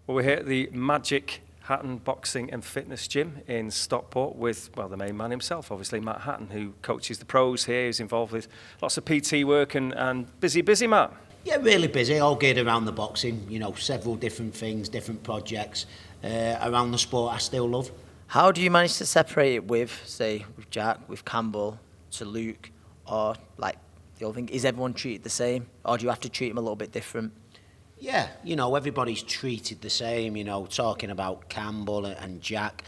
Well, we're here at the Magic Hatton Boxing and Fitness Gym in Stockport with, well, the main man himself, obviously, Matt Hatton, who coaches the pros here. He's involved with lots of PT work and busy, Matt. Yeah, really busy, all geared around the boxing, several different things, different projects around the sport I still love. How do you manage to separate it with, say, with Jack, with Campbell, to Luke, or like the other thing, is everyone treated the same, or do you have to treat them a little bit different? Yeah, everybody's treated the same, talking about Campbell and Jack.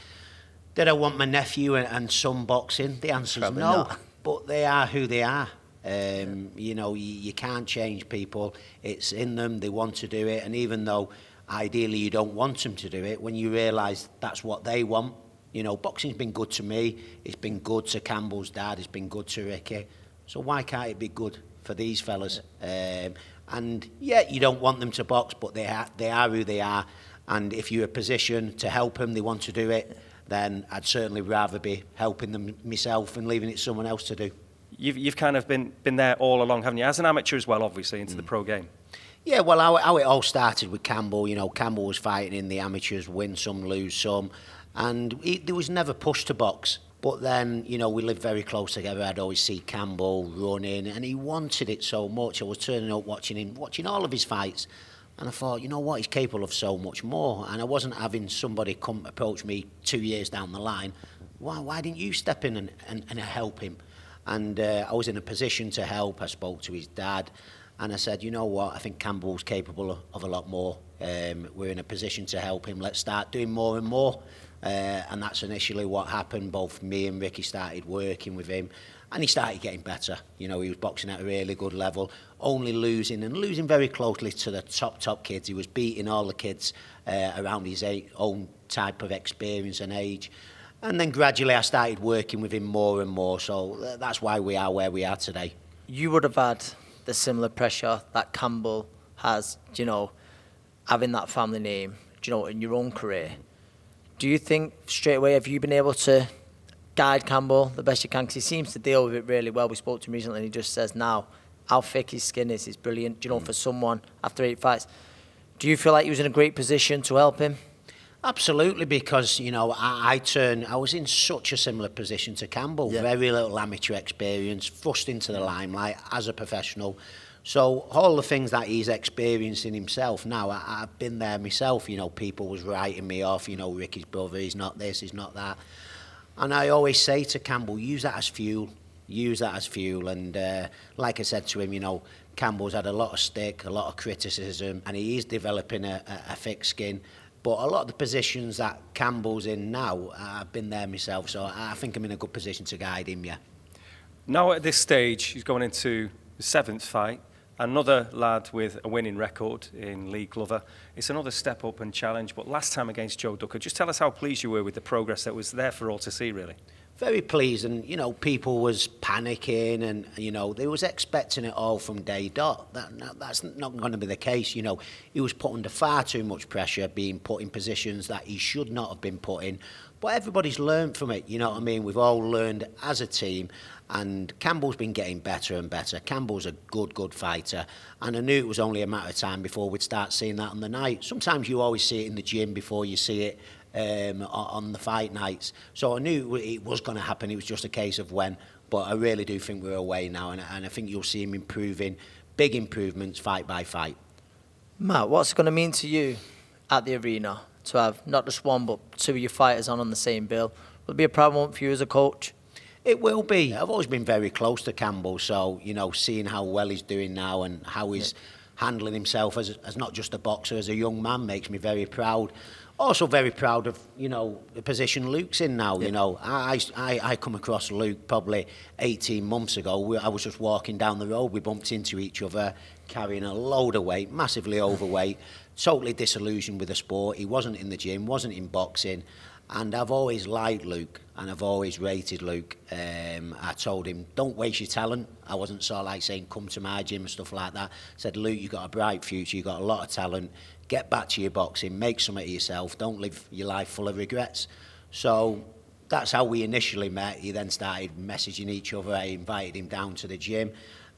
Did I want my nephew and son boxing? The answer's Probably no, not. But they are who they are. You can't change people. It's in them, they want to do it, and even though ideally you don't want them to do it, when you realise that's what they want, boxing's been good to me, it's been good to Campbell's dad, it's been good to Ricky, so why can't it be good for these fellas? And yeah, you don't want them to box, but they are who they are, and if you're in a position to help them, they want to do it, then I'd certainly rather be helping them myself and leaving it someone else to do. You've kind of been there all along, haven't you? As an amateur as well, obviously, into the pro game. Yeah, well, how it all started with Campbell, Campbell was fighting in the amateurs, win some, lose some, and there was never push to box. But then, we lived very close together. I'd always see Campbell running, and he wanted it so much. I was turning up watching all of his fights, and I thought, you know what, he's capable of so much more. And I wasn't having somebody come approach me 2 years down the line. Why didn't you step in and help him? And I was in a position to help. I spoke to his dad, and I said, you know what, I think Campbell's capable of a lot more. We're in a position to help him. Let's start doing more and more. And that's initially what happened. Both me and Ricky started working with him, and he started getting better. He was boxing at a really good level, only losing very closely to the top kids. He was beating all the kids around his own type of experience and age. And then gradually I started working with him more and more, so that's why we are where we are today. You would have had the similar pressure that Campbell has, having that family name, in your own career. Do you think straight away, have you been able to guide Campbell the best you can? Because he seems to deal with it really well. We spoke to him recently and he just says now how thick his skin is brilliant, for someone after 8 fights. Do you feel like he was in a great position to help him? Absolutely, because, I was in such a similar position to Campbell. Yeah. Very little amateur experience, thrust into the limelight as a professional. So all the things that he's experiencing himself now, I've been there myself. People was writing me off, Ricky's brother, he's not this, he's not that. And I always say to Campbell, use that as fuel. And like I said to him, Campbell's had a lot of stick, a lot of criticism, and he is developing a thick skin. But a lot of the positions that Campbell's in now, I've been there myself, so I think I'm in a good position to guide him, yeah. Now at this stage, he's going into the 7th fight. Another lad with a winning record in Lee Glover. It's another step up and challenge, but last time against Joe Ducker. Just tell us how pleased you were with the progress that was there for all to see, really. Very pleased, and people was panicking, and they was expecting it all from day dot. That's not going to be the case. He was put under far too much pressure, being put in positions that he should not have been put in. But everybody's learned from it. We've all learned as a team, and Campbell's been getting better and better. Campbell's a good fighter, and I knew it was only a matter of time before we'd start seeing that on the night. Sometimes you always see it in the gym before you see it on the fight nights. So I knew it was going to happen. It was just a case of when. But I really do think we're away now, and I think you'll see him improving, big improvements, fight by fight. Matt, what's it going to mean to you at the arena to have not just one but 2 of your fighters on the same bill? Will it be a proud moment for you as a coach? It will be. I've always been very close to Campbell, so seeing how well he's doing now and how he's handling himself as not just a boxer, as a young man, makes me very proud. Also very proud of, the position Luke's in now. Yeah. I come across Luke probably 18 months ago. I was just walking down the road. We bumped into each other, carrying a load of weight, massively overweight, totally disillusioned with the sport. He wasn't in the gym, wasn't in boxing. And I've always liked Luke, and I've always rated Luke. I told him, don't waste your talent. I wasn't sort of like saying, come to my gym and stuff like that. I said, Luke, you've got a bright future, you've got a lot of talent. Get back to your boxing, make something of yourself. Don't live your life full of regrets. So that's how we initially met. He then started messaging each other. I invited him down to the gym.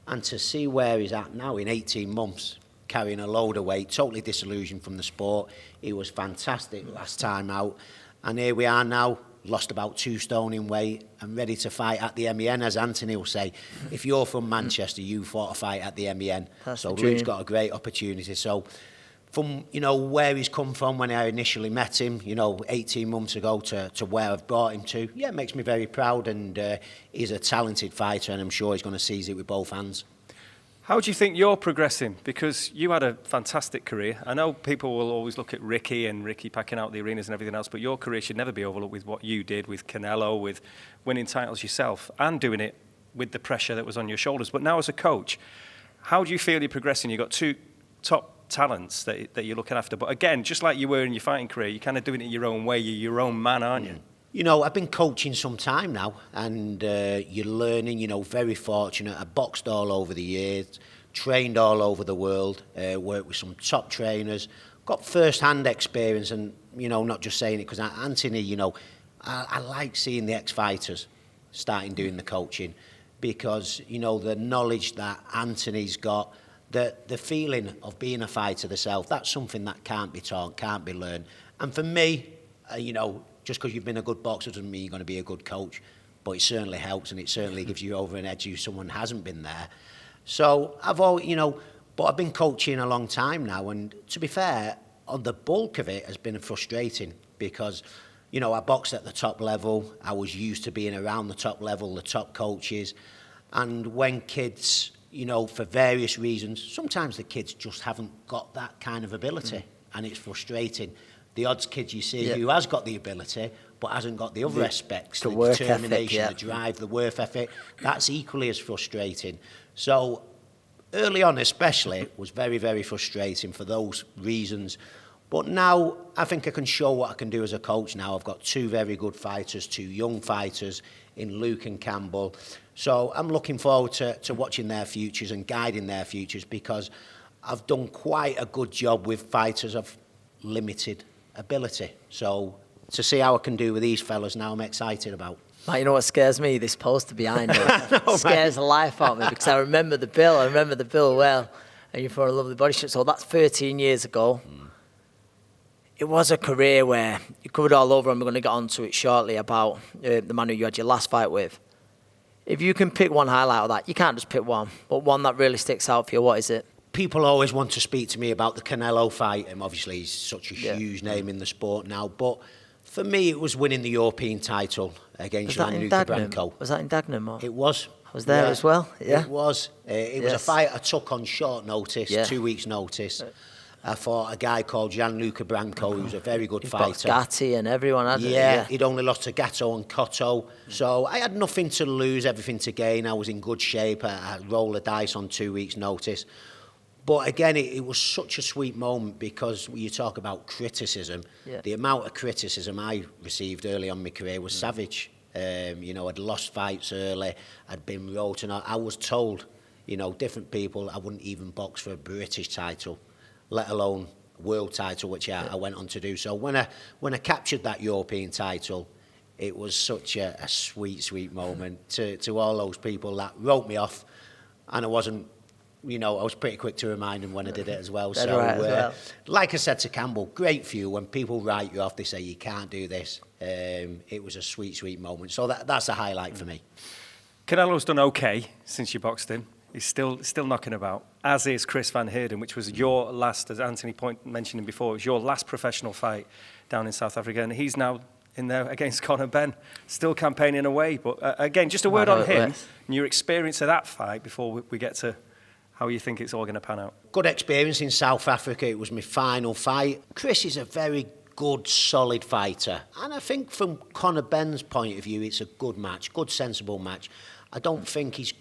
And to see where he's at now in 18 months, carrying a load of weight, totally disillusioned from the sport. He was fantastic last time out. And here we are now, lost about 2 stone in weight and ready to fight at the MEN, as Anthony will say. If you're from Manchester, you fought a fight at the MEN. So Luke's got a great opportunity. So from, where he's come from when I initially met him, 18 months ago to where I've brought him to, it makes me very proud, and he's a talented fighter, and I'm sure he's going to seize it with both hands. How do you think you're progressing? Because you had a fantastic career. I know people will always look at Ricky packing out the arenas and everything else, but your career should never be overlooked with what you did with Canelo, with winning titles yourself and doing it with the pressure that was on your shoulders. But now as a coach, how do you feel you're progressing? You've got 2 top talents that you're looking after. But again, just like you were in your fighting career, you're kind of doing it your own way. You're your own man, aren't you? I've been coaching some time now, and you're learning, very fortunate. I boxed all over the years, trained all over the world, worked with some top trainers, got first-hand experience, and, not just saying it because Anthony, I like seeing the ex-fighters starting doing the coaching because, the knowledge that Anthony's got, the feeling of being a fighter themselves, that's something that can't be taught, can't be learned. And for me, just because you've been a good boxer doesn't mean you're going to be a good coach, but it certainly helps, and it certainly gives you over an edge if someone hasn't been there. So I've always, but I've been coaching a long time now, and to be fair, on the bulk of it has been frustrating because, I boxed at the top level. I was used to being around the top level, the top coaches, and when kids, for various reasons, sometimes the kids just haven't got that kind of ability, and it's frustrating. The odds kid you see who has got the ability but hasn't got the other aspects, the determination, the drive, the work ethic, that's equally as frustrating. So early on especially, it was very, very frustrating for those reasons. But now I think I can show what I can do as a coach now. I've got 2 very good fighters, 2 young fighters in Luke and Campbell. So I'm looking forward to watching their futures and guiding their futures because I've done quite a good job with fighters of limited ability. So to see how I can do with these fellas now, I'm excited about. Mate, you know what scares me? This poster behind you. It scares the life out of me because I remember the bill well, and you're for a lovely body shape. So that's 13 years ago. It was a career where you covered all over, and we're going to get onto it shortly about the man who you had your last fight with. If you can pick one highlight of that, you can't just pick one, but one that really sticks out for you, what is it? People always want to speak to me about the Canelo fight, and obviously he's such a huge name in the sport now, but for me it was winning the European title against Gianluca Branco. Was that in Dagenham? Or? It was. I was there as well, yeah. It was. It was a fight I took on short notice, 2 weeks' notice. I fought a guy called Gianluca Branco, who was a very good fighter. Gatti and everyone had it. Yeah, he'd only lost to Gatto and Cotto. So I had nothing to lose, everything to gain. I was in good shape. I rolled the dice on 2 weeks' notice. But again, it was such a sweet moment because when you talk about criticism, the amount of criticism I received early on in my career was savage. I'd lost fights early, I'd been wrote, and I was told, different people, I wouldn't even box for a British title, let alone world title, which I went on to do. So when I captured that European title, it was such a sweet, sweet moment to all those people that wrote me off, and I wasn't. I was pretty quick to remind them when I did it as well. Like I said to Campbell, great for you when people write you off, they say you can't do this. It was a sweet, sweet moment. So that's a highlight for me. Canelo's done okay since you boxed him. He's still knocking about, as is Chris Van Heerden, which was your last, as Anthony mentioned him before, it was your last professional fight down in South Africa, and he's now in there against Conor Benn, still campaigning away. But again, just a word on him and your experience of that fight before we get to how you think it's all going to pan out. Good experience in South Africa. It was my final fight. Chris is a very good, solid fighter. And I think from Conor Benn's point of view, it's a good match, good, sensible match. I think he's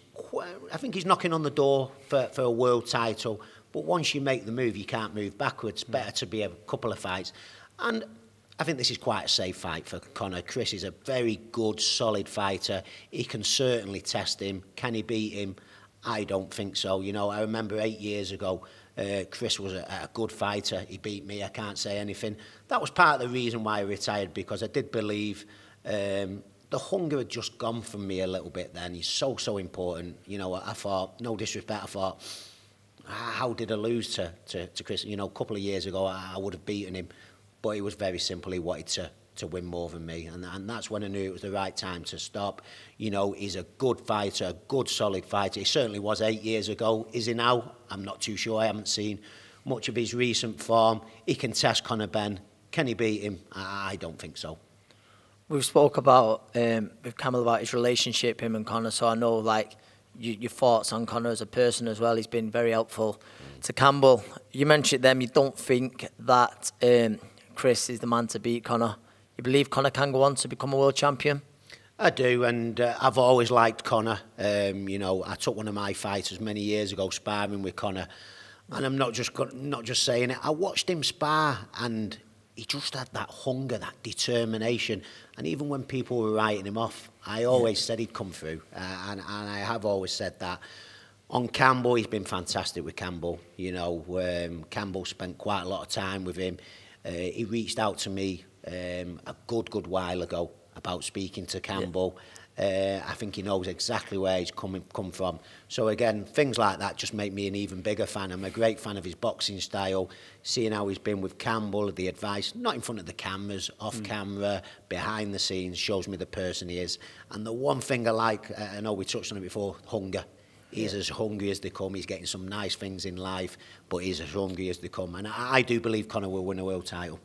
knocking on the door for a world title. But once you make the move, you can't move backwards. Better to be a couple of fights. And I think this is quite a safe fight for Conor. Chris is a very good, solid fighter. He can certainly test him. Can he beat him? I don't think so. I remember 8 years ago, Chris was a good fighter. He beat me. I can't say anything. That was part of the reason why I retired, because I did believe the hunger had just gone from me a little bit then. He's so important. I thought, no disrespect, I thought, how did I lose to Chris? You know, a couple of years ago, I would have beaten him, but it was very simple. He wanted to win more than me, and that's when I knew it was the right time to stop. You know, he's a good fighter, a good solid fighter. He certainly was 8 years ago. Is he now? I'm not too sure. I haven't seen much of his recent form. He can test Conor Benn. Can he beat him? I don't think so. We've spoke about with Campbell about his relationship, him and Conor. So I know like your thoughts on Conor as a person as well. He's been very helpful to Campbell. You mentioned them. You don't think that Chris is the man to beat Conor. You believe Conor can go on to become a world champion? I do, and I've always liked Conor. You know, I took one of my fighters many years ago sparring with Conor, and I'm not just saying it. I watched him spar, and he just had that hunger, that determination. And even when people were writing him off, I always said he'd come through, and I have always said that. On Campbell, he's been fantastic with Campbell. You know, Campbell spent quite a lot of time with him. He reached out to me a good while ago about speaking to Campbell. I think he knows exactly where he's come from. So again, things like that just make me an even bigger fan. I'm a great fan of his boxing style, seeing how he's been with Campbell, the advice, not in front of the cameras, off camera, behind the scenes, shows me the person he is. And the one thing I like, I know we touched on it before, hunger. He's as hungry as they come. He's getting some nice things in life, but he's as hungry as they come. And I do believe Conor will win a world title.